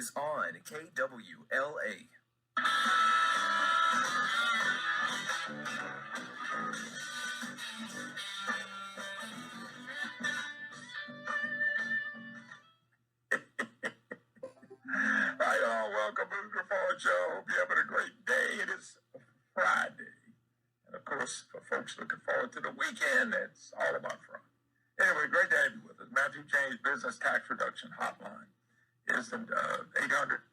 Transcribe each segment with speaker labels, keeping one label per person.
Speaker 1: is on KWLA.
Speaker 2: Hi, all. Welcome to the Griffon Show. Hope you're having a great day. It is Friday. And, of course, for folks looking forward to the weekend, it's all about fun. Anyway, great to have you with us. Matthew James Business Tax Reduction Hotline is the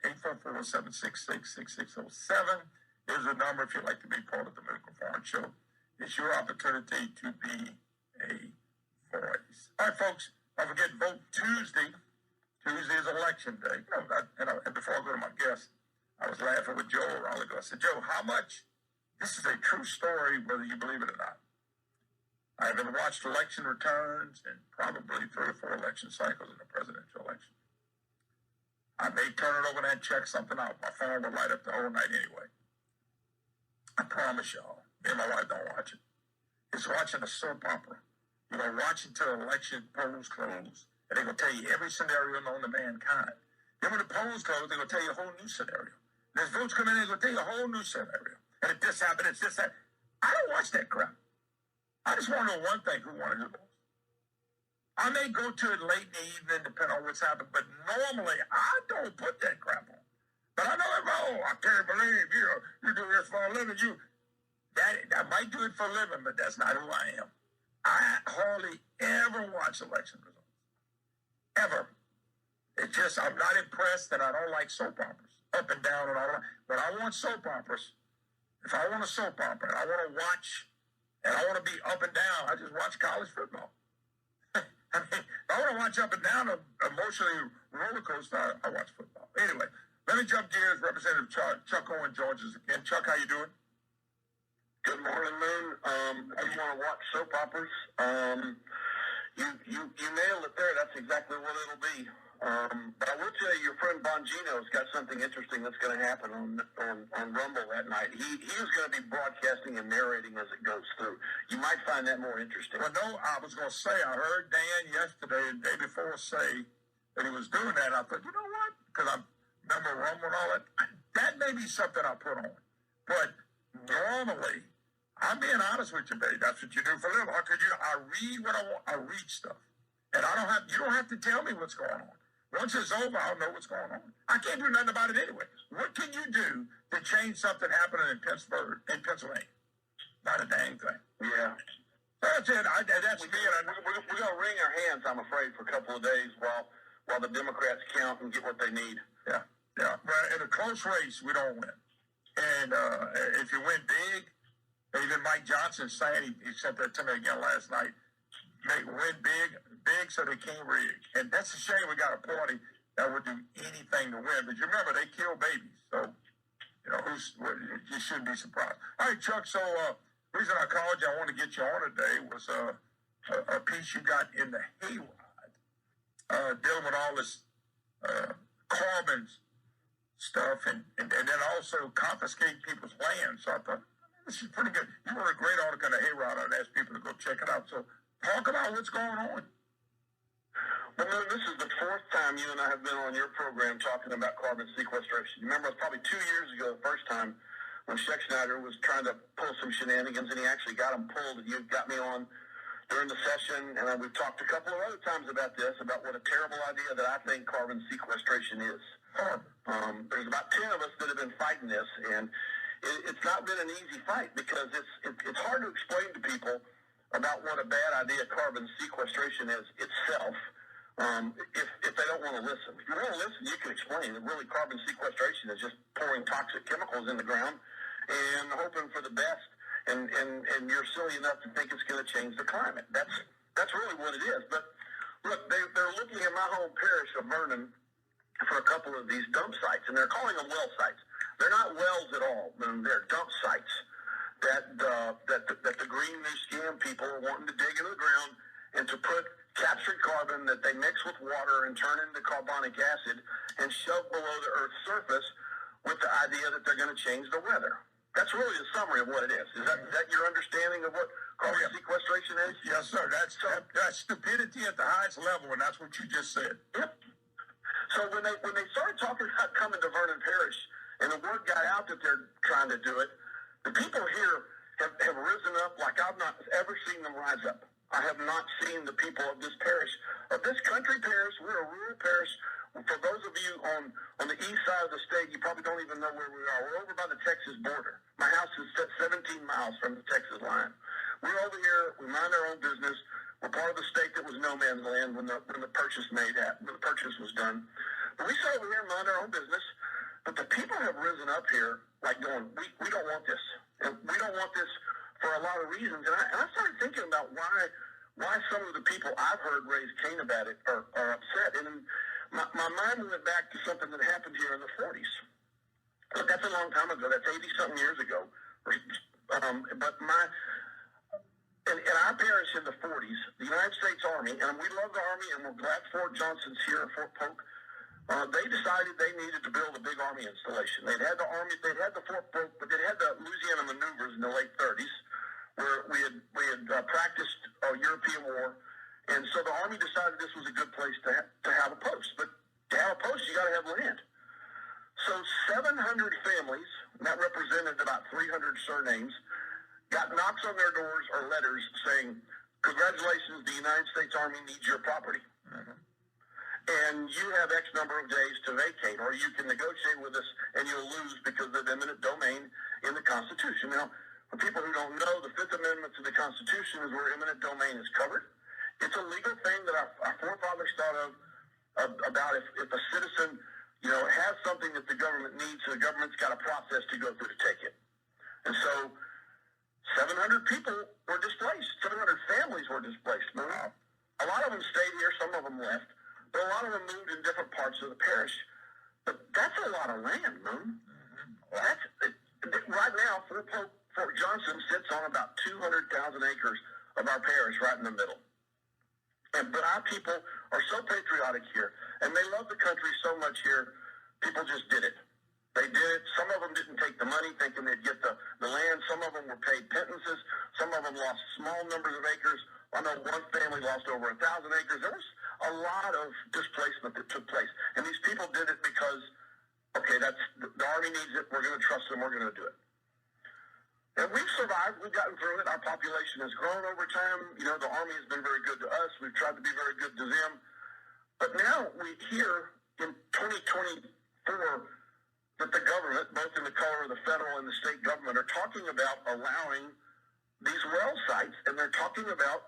Speaker 2: 800-844-766-6607 is the number if you'd like to be part of the Griffon Show. It's your opportunity to be a voice. All right, folks, don't forget, vote Tuesday. Tuesday is election day. And before I go to my guest, I was laughing with Joe a while ago. I said, Joe, how much? This is a true story, whether you believe it or not. I haven't watched election returns in probably 3 or 4 election cycles in the presidential election. I may turn it over and check something out. My phone will light up the whole night anyway. I promise y'all, me and my wife don't watch it. It's watching a soap opera. You're going to watch until election polls close. And they're going to tell you every scenario known to mankind. Then when the polls close, they're going to tell you a whole new scenario. And as votes come in, they're going to tell you a whole new scenario. And if this happened, it's this, that. I don't watch that crap. I just want to know one thing, who won the most. I may go to it late in the evening, depending on what's happened, but normally I don't put that crap on. But I know I can't believe you do this for a living. I might do it for a living, but that's not who I am. I hardly ever watch election results. Ever. It's just, I'm not impressed, and I don't like soap operas. Up and down and all that. But I want soap operas. If I want a soap opera and I want to watch, and I want to be up and down, I just watch college football. I mean, if I want to watch up and down, emotionally roller coaster, I watch football. Anyway, let me jump gears. Representative Chuck Owen joins us again. Chuck, how you doing?
Speaker 3: Good morning, Moon. I just want to watch soap operas. You nailed it there. That's exactly what it'll be. But I will tell you, your friend Bongino's got something interesting that's going to happen on Rumble that night. He is going to be broadcasting and narrating as it goes through. You might find that more interesting.
Speaker 2: Well, no, I was going to say, I heard Dan yesterday, the day before, say that he was doing that. I thought, you know what? Because I remember Rumble and all that. That may be something I put on. But normally, I'm being honest with you, babe. That's what you do for a living. How could you? I read what I want. I read stuff. And you don't have to tell me what's going on. Once it's over, I'll know what's going on. I can't do nothing about it anyway. What can you do to change something happening in Pennsylvania? Not a dang thing.
Speaker 3: Yeah.
Speaker 2: That's it. That's me.
Speaker 3: We're going to wring our hands, I'm afraid, for a couple of days while the Democrats count and get what they need.
Speaker 2: Yeah. But in a close race, we don't win. And if you win big, even Mike Johnson saying, he sent that to me again last night, win big so they can't rig. And that's a shame we got a party that would do anything to win. But you remember, they kill babies. So, you shouldn't be surprised. All right, Chuck, so the reason I called you, I want to get you on today, was a piece you got in the Hayride dealing with all this carbon stuff and then also confiscate people's land. So I thought, this is pretty good. You wrote a great article in the Hayride. I'd ask people to go check it out. So talk about what's going on.
Speaker 3: Well, this is the 4th time you and I have been on your program talking about carbon sequestration. You remember, it was probably 2 years ago, the first time, when Schechtschneider was trying to pull some shenanigans, and he actually got them pulled, and you got me on during the session, and we've talked a couple of other times about this, about what a terrible idea that I think carbon sequestration is. There's about 10 of us that have been fighting this, and it's not been an easy fight because it's hard to explain to people about what a bad idea carbon sequestration is itself. If they don't want to listen. If you want to listen, you can explain that really carbon sequestration is just pouring toxic chemicals in the ground and hoping for the best. And you're silly enough to think it's going to change the climate. That's really what it is. But look, they're looking at my home parish of Vernon for a couple of these dump sites, and they're calling them well sites. They're not wells at all. They're dump sites that the green new scam people are wanting to dig into the ground and to put captured carbon that they mix with water and turn into carbonic acid and shove below the Earth's surface with the idea that they're going to change the weather. That's really the summary of what it is. Is that your understanding of what carbon sequestration is?
Speaker 2: Yes, sir. That's stupidity at the highest level, and that's what you just said.
Speaker 3: Yep. So when they started talking about coming to Vernon Parish, and the word got out that they're trying to do it, the people here have risen up like I've not ever seen them rise up. I have not seen the people of this parish, of this country parish. We're a rural parish. For those of you on the east side of the state, you probably don't even know where we are. We're over by the Texas border. My house is 17 miles from the Texas line. We're over here. We mind our own business. We're part of the state that was no man's land when the purchase was done. But we sit over here and mind our own business. But the people have risen up here like going, we don't want this. And we don't want this for a lot of reasons. And I started thinking about why some of the people I've heard raise Cain about it are upset. And my mind went back to something that happened here in the 40s. Look, that's a long time ago. That's 80-something years ago. But in our parish in the 40s, the United States Army, and we love the Army, and we're glad Fort Johnson's here at Fort Polk, they decided they needed to build a big Army installation. They'd had the Army, they'd had the Fort Polk, but they'd had the Louisiana maneuvers in the late 30s, where we had practiced a European war, and so the Army decided this was a good place to have a post. But to have a post, you got to have land. So 700 families, and that represented about 300 surnames, got knocks on their doors or letters saying, "Congratulations, the United States Army needs your property. Mm-hmm. And you have X number of days to vacate, or you can negotiate with us and you'll lose because of eminent domain in the Constitution." Now, for people who don't know, the Fifth Amendment to the Constitution is where eminent domain is covered. It's a legal thing that our forefathers thought of about if a citizen, has something that the government needs, so the government's got a process to go through to take it. And so 700 people were displaced. 700 families were displaced. Wow. A lot of them stayed here. Some of them left. But a lot of them moved in different parts of the parish. But that's a lot of land, Moon. Mm-hmm. Right now, Fort Johnson sits on about 200,000 acres of our parish right in the middle. But our people are so patriotic here, and they love the country so much here, people just did it. They did it. Some of them didn't take the money thinking they'd get the land. Some of them were paid pittances. Some of them lost small numbers of acres. I know one family lost over 1,000 acres. There was a lot of displacement that took place. And these people did it because, the Army needs it. We're going to trust them. We're going to do it. And we've survived. We've gotten through it. Our population has grown over time. The Army has been very good to us. We've tried to be very good to them. But now we hear in 2024 that the government, both in the color of the federal and the state government, are talking about allowing these well sites, and they're talking about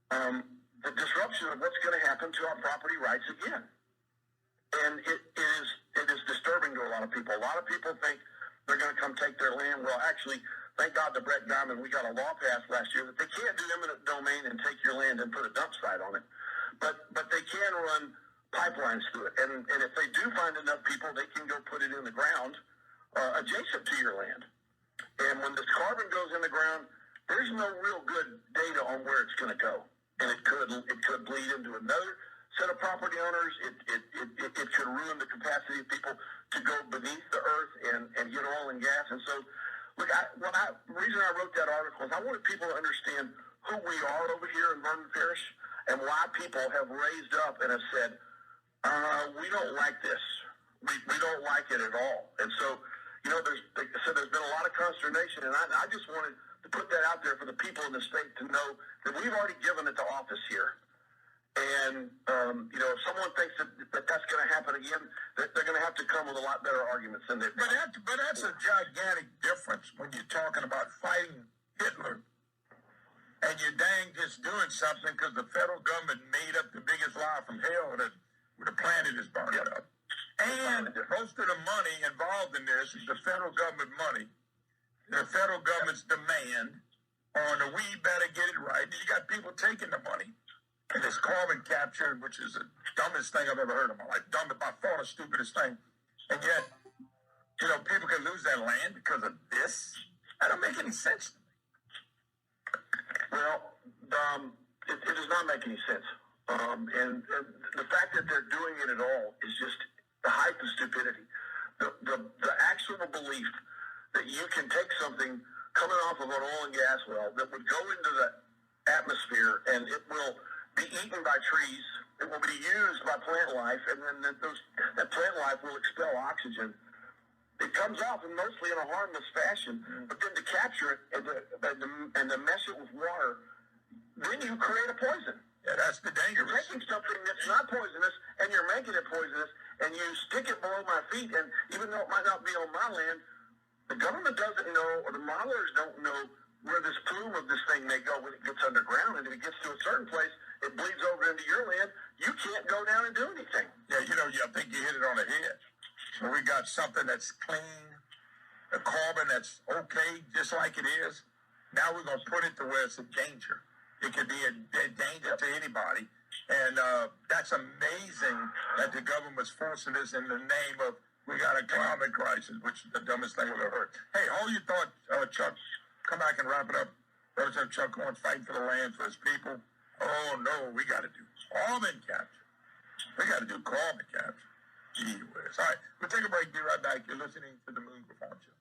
Speaker 3: the disruption of what's going to happen to our property rights again. And it is disturbing to a lot of people. A lot of people think they're going to come take their land. Well, actually, thank God to Brett Diamond, we got a law passed last year that they can't do eminent domain and take your land and put a dump site on it. But they can run pipelines through it. And if they do find enough people, they can go put it in the ground adjacent to your land. And when this carbon goes in the ground, there's no real good data on where it's going to go. And it could bleed into another set of property owners. It could ruin the capacity of people to go beneath the earth and get oil and gas. And so, look, the reason I wrote that article is I wanted people to understand who we are over here in Vernon Parish and why people have raised up and have said, we don't like this. We don't like it at all. And so, there's been a lot of consternation, and I just wanted to put that out there for the people in the state to know that we've already given it to office here. And, if someone thinks that that's going to happen again, they're going to have to come with a lot better arguments than they've done.
Speaker 2: But that's a gigantic difference when you're talking about fighting Hitler and you're dang just doing something because the federal government made up the biggest lie from hell that the planet is burning up. And most of the money involved in this is the federal government money, the federal government's demand on we better get it right. You got people taking the money. And this carbon capture, which is the dumbest thing I've ever heard in my life, by far the stupidest thing. And yet, people can lose their land because of this. That don't make any sense to me.
Speaker 3: Well, it does not make any sense. And the fact that they're doing it at all is just the height of stupidity. The actual belief that you can take something coming off of an oil and gas well that would go into the atmosphere and it will be eaten by trees. that will be used by plant life, and then that plant life will expel oxygen. It comes off and mostly in a harmless fashion, but then to capture it and to mesh it with water, then you create a poison.
Speaker 2: Yeah, that's the danger.
Speaker 3: You're taking something that's not poisonous and you're making it poisonous, and you stick it below my feet, and even though it might not be on my land, the government doesn't know, or the modelers don't know where this plume of this thing may go when it gets underground, and if it gets to a certain place, it bleeds over into your land. You can't go down and do anything.
Speaker 2: Yeah, I think you hit it on the head. So we got something that's clean, the carbon that's okay, just like it is. Now we're going to put it to where it's a danger. It could be a danger to anybody. And that's amazing that the government's forcing this in the name of, we got a climate crisis, which is the dumbest thing we've ever heard. Hey, hold your thought, Chuck. Come back and wrap it up. Representative Chuck Owen fighting for the land, for his people. Oh, no, we got to do carbon capture. We got to do carbon capture. Gee whiz. All right, we'll take a break. Be right back. You're listening to the Moon Griffon Show.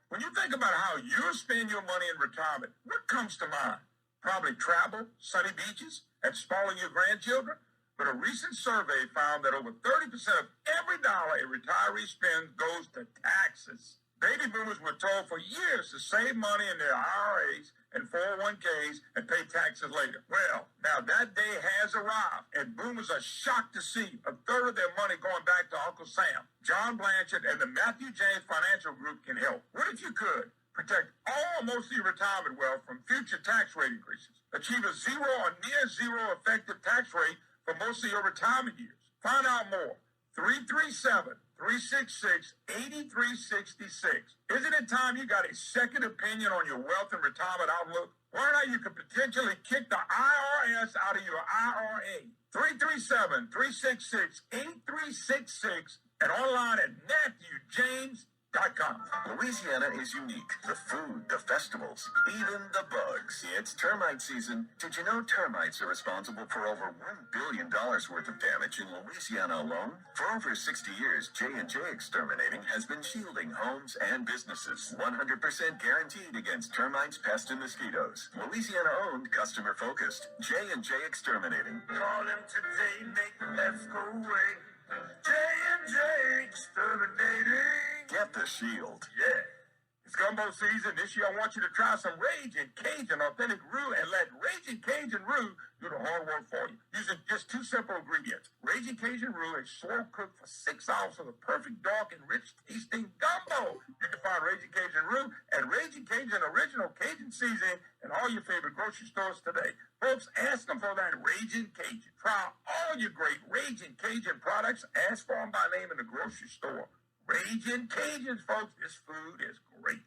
Speaker 2: When you think about how you spend your money in retirement, what comes to mind? Probably travel, sunny beaches, and spoiling your grandchildren. But a recent survey found that over 30% of every dollar a retiree spends goes to taxes. Baby boomers were told for years to save money in their IRAs and 401ks and pay taxes later. Well, now that day has arrived, and boomers are shocked to see a third of their money going back to Uncle Sam. John Blanchard and the Matthew James Financial Group can help. What if you could? Protect all or most of your retirement wealth from future tax rate increases. Achieve a zero or near zero effective tax rate for most of your retirement years. Find out more. 337-366-8366. Isn't it time you got a second opinion on your wealth and retirement outlook? Learn how you could potentially kick the IRS out of your IRA. 337-366-8366 and online at MatthewJames.com.
Speaker 1: Louisiana is unique. The food, the festivals, even the bugs. It's termite season. Did you know termites are responsible for over $1 billion worth of damage in Louisiana alone? For over 60 years, J&J Exterminating has been shielding homes and businesses. 100% guaranteed against termites, pests, and mosquitoes. Louisiana-owned, customer-focused. J&J Exterminating.
Speaker 2: Call them today, make the pests go away. J&J Exterminating.
Speaker 1: Get the shield.
Speaker 2: Yeah. It's gumbo season. This year I want you to try some Ragin' Cajun authentic roux and let Ragin' Cajun roux do the hard work for you. Using just two simple ingredients. Ragin' Cajun roux is slow cooked for 6 hours for the perfect dark and rich tasting gumbo. You can find Ragin' Cajun roux and Ragin' Cajun original Cajun seasoning in all your favorite grocery stores today. Folks, ask them for that Ragin' Cajun. Try all your great Ragin' Cajun products. Ask for them by name in the grocery store. Ragin' Cajuns, folks. This food is great.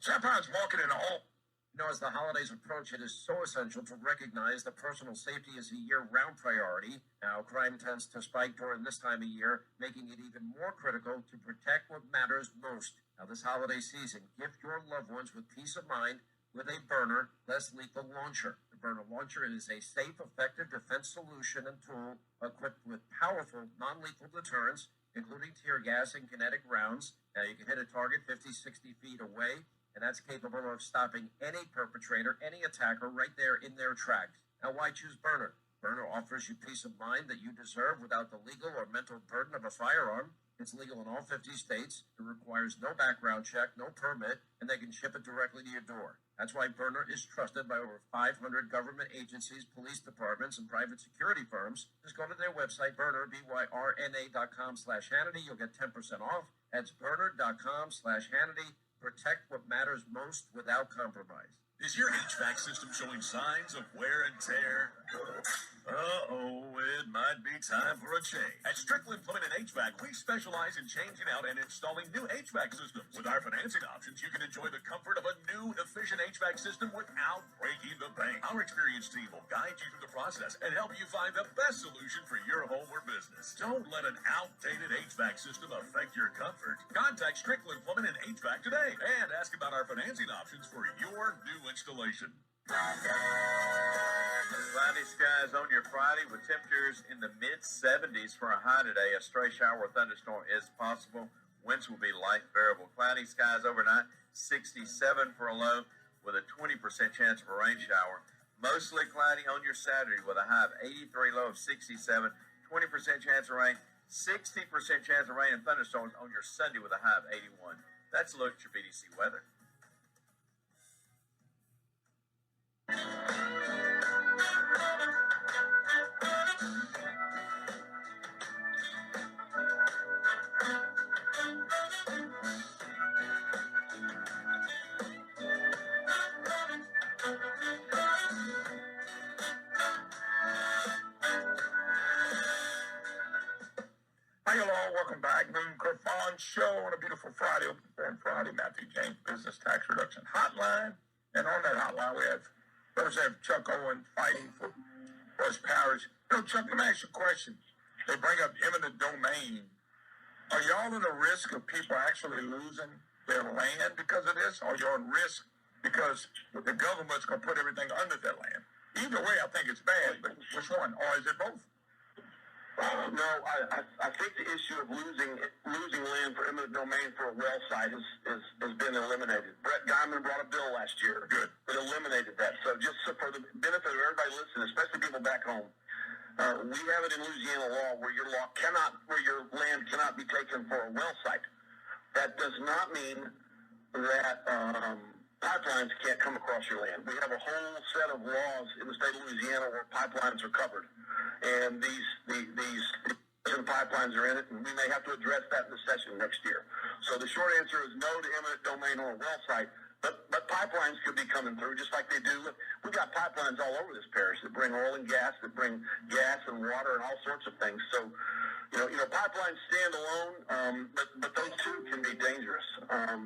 Speaker 2: Sometimes marketing all.
Speaker 4: As the holidays approach, it is so essential to recognize that personal safety is a year-round priority. Now, crime tends to spike during this time of year, making it even more critical to protect what matters most. Now, this holiday season, gift your loved ones with peace of mind with a burner, less lethal launcher. The burner launcher is a safe, effective defense solution and tool equipped with powerful, non-lethal deterrents, including tear gas and kinetic rounds. Now, you can hit a target 50, 60 feet away, and that's capable of stopping any perpetrator, any attacker right there in their tracks. Now, why choose Burner? Burner offers you peace of mind that you deserve without the legal or mental burden of a firearm. It's legal in all 50 states. It requires no background check, no permit, and they can ship it directly to your door. That's why Burner is trusted by over 500 government agencies, police departments, and private security firms. Just go to their website, Burner, BYRNA.com/Hannity. You'll get 10% off. That's Burner.com/Hannity. Protect what matters most without compromise.
Speaker 5: Is your HVAC system showing signs of wear and tear? It might be time for a change. At Strickland Plumbing and HVAC, we specialize in changing out and installing new HVAC systems. With our financing options, you can enjoy the comfort of a new, efficient HVAC system without breaking the bank. Our experienced team will guide you through the process and help you find the best solution for your home or business. Don't let an outdated HVAC system affect your comfort. Contact Strickland Plumbing and HVAC today and ask about our financing options for your new installation.
Speaker 6: Cloudy skies on your Friday with temperatures in the mid-70s for a high today. A stray shower or thunderstorm is possible. Winds will be light variable. Cloudy skies overnight, 67 for a low with a 20% chance of a rain shower. Mostly cloudy on your Saturday with a high of 83, low of 67, 20% chance of rain, 60% chance of rain and thunderstorms on your Sunday with a high of 81. That's a look at your BDC weather.
Speaker 2: Hi, hello, welcome back. Griffon Show on a beautiful Friday, on Friday, Matthew James Business Tax Reduction Hotline. And on that hotline, we have Chuck Owen fighting for his parish. Chuck, let me ask you a question. They bring up eminent domain. Are y'all in the risk of people actually losing their land because of this? Or you're in risk because the government's going to put everything under their land? Either way, I think it's bad, but which one? Or is it both?
Speaker 3: No, I think the issue of losing land for eminent domain for a well site has been eliminated. Brett Guyman brought a bill last year that eliminated that. So just for the benefit of everybody listening, especially people back home, we have it in Louisiana law where your land cannot be taken for a well site. That does not mean that pipelines can't come across your land. We have a whole set of laws in the state of Louisiana where pipelines are covered. And these pipelines are in it, and we may have to address that in the session next year. So the short answer is no to eminent domain on a well site, but pipelines could be coming through just like they do. Look, we got pipelines all over this parish that bring oil and gas, that bring gas and water and all sorts of things. So, pipelines stand alone, but those two can be dangerous. I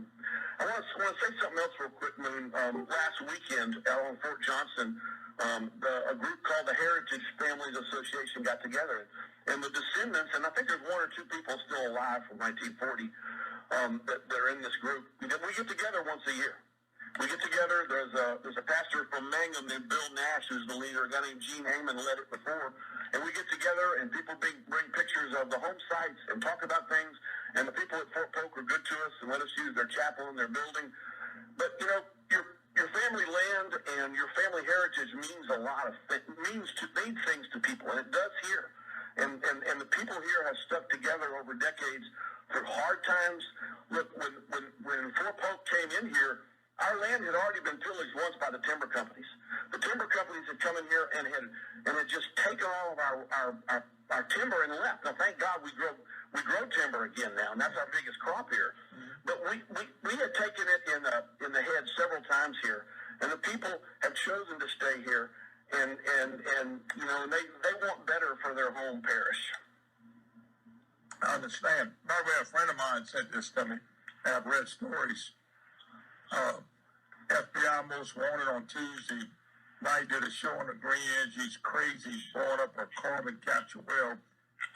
Speaker 3: want to say something else real quick, Moon. Last weekend out on Fort Johnson, a group called the Heritage Families Association got together, and the descendants, and I think there's one or two people still alive from 1940 that are in this group. We get together once a year. We get together. There's a pastor from Mangum named Bill Nash who's the leader. A guy named Gene Heyman led it before, and we get together and people bring pictures of the home sites and talk about things. And the people at Fort Polk are good to us and let us use their chapel and their building. But your family land and your family heritage means a lot of means things to people, and it does here. And the people here have stuck together over decades through hard times. Look, when Fort Polk came in here, our land had already been pillaged once by the timber companies. The timber companies had come in here and had just taken all of our timber and left. Now, thank God we grow timber again now, and that's our biggest crop here. But we had taken it in the head several times here, and the people have chosen to stay here, and they want better for their home parish.
Speaker 2: I understand. By the way, a friend of mine said this to me, and I've read stories. FBI Most Wanted on Tuesday night did a show on the Green Edge. He's crazy, blowing up a carbon capture well,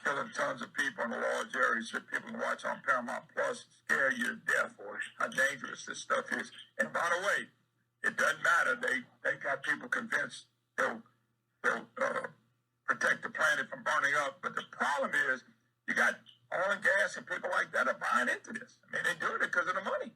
Speaker 2: killing tons of people in a large area. So people can watch on Paramount Plus, scare you to death, or how dangerous this stuff is. And by the way, it doesn't matter. They got people convinced they'll protect the planet from burning up. But the problem is, you got oil and gas and people like that are buying into this. I mean, they do it because of the money.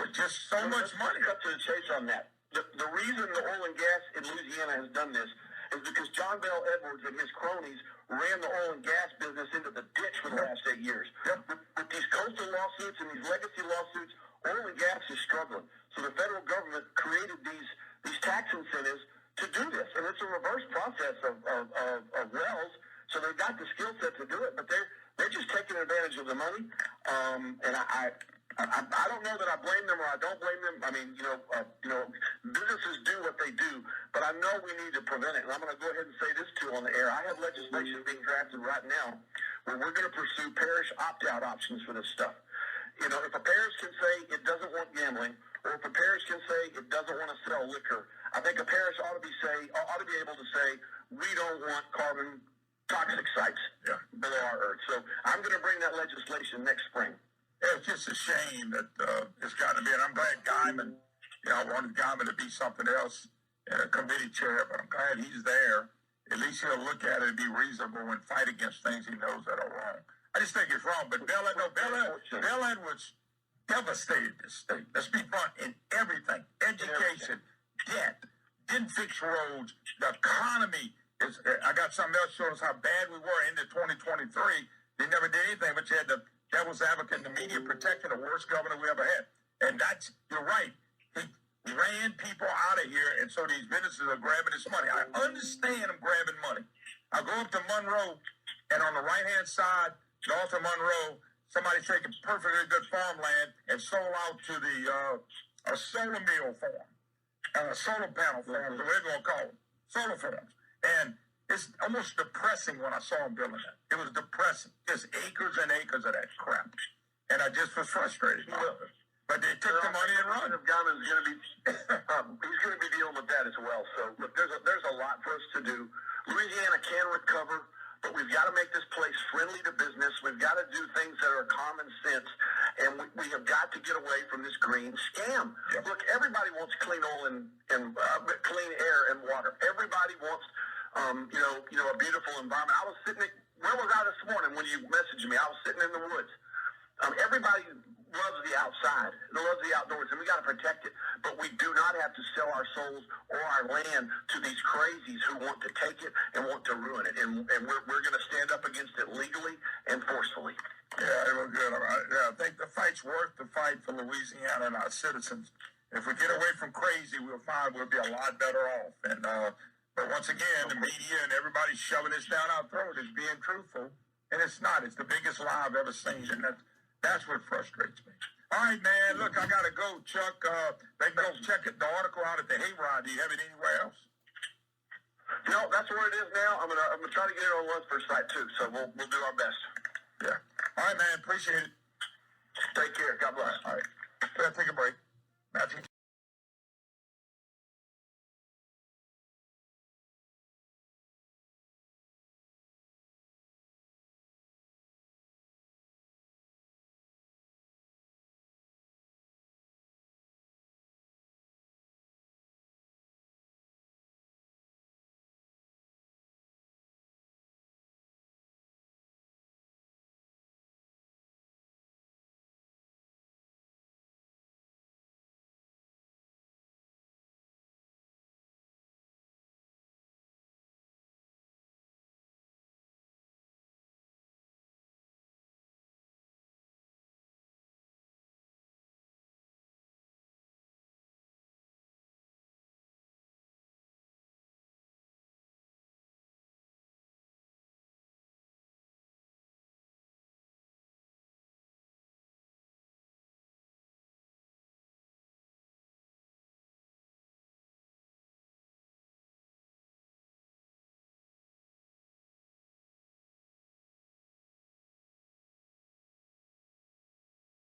Speaker 2: It's just so much money.
Speaker 3: Cut to the chase on that. The reason the oil and gas in Louisiana has done this is because John Bell Edwards and his cronies ran the oil and gas business into the ditch for the last 8 years. With these coastal lawsuits and these legacy lawsuits, oil and gas is struggling. So the federal government created these tax incentives to do this. And it's a reverse process of wells. So they've got the skill set to do it, but they're just taking advantage of the money. And I don't know that I blame them or I don't blame them. I mean, businesses do what they do, but I know we need to prevent it. And I'm going to go ahead and say this too on the air. I have legislation being drafted right now where we're going to pursue parish opt-out options for this stuff. If a parish can say it doesn't want gambling, or if a parish can say it doesn't want to sell liquor, I think a parish ought to be able to say we don't want carbon toxic sites below our earth. So I'm going to bring that legislation next spring.
Speaker 2: It's just a shame that it's got to be, and I'm glad Guyman, I wanted Guyman to be something else. committee chair, but I'm glad he's there. At least he'll look at it and be reasonable and fight against things he knows that are wrong. I just think it's wrong. But Bel Ed was devastated this state. Let's be blunt, in everything. Education, debt, didn't fix roads. The economy is, I got something else showing us how bad we were into 2023. They never did anything, but you had the devil's advocate and the media protecting the worst governor we ever had. And that's, you're right. He ran people out of here, and so these businesses are grabbing this money. I understand them grabbing money. I go up to Monroe, and on the right-hand side, north of Monroe, somebody's taking perfectly good farmland and sold out to the a solar mill farm, solar panel farm, whatever you want to call them, solar farms. And it's almost depressing when I saw them building that. It was depressing. Just acres and acres of that crap. And I just was frustrated. But they took the money and run.
Speaker 3: Government's going to be, he's going to be dealing with that as well. So look, there's a lot for us to do. Louisiana can recover, but we've got to make this place friendly to business. We've got to do things that are common sense, and we have got to get away from this green scam. Yep. Look, everybody wants clean oil and clean air and water. Everybody wants, a beautiful environment. I was sitting. Where was I this morning when you messaged me? I was sitting in the woods. Everybody loves the outside, loves the outdoors, and we got to protect it. But we do not have to sell our souls or our land to these crazies who want to take it and want to ruin it. And we're going to stand up against it legally and forcefully.
Speaker 2: Yeah, it was good. I think the fight's worth the fight for Louisiana and our citizens. If we get away from crazy, we'll find we'll be a lot better off. And but once again, the media and everybody shoving this down our throat is being truthful, and it's not. It's the biggest lie I've ever seen, and that's what frustrates me. All right, man. Look, I gotta go, Chuck. They can go check the article out at the Hayride. Do you have it anywhere else?
Speaker 3: No, that's where it is now. I'm gonna try to get it on Lunsford site too. So we'll do our best.
Speaker 2: Yeah. All right, man. Appreciate it.
Speaker 3: Take care. God bless.
Speaker 2: All right. Let's take a break. Matthew.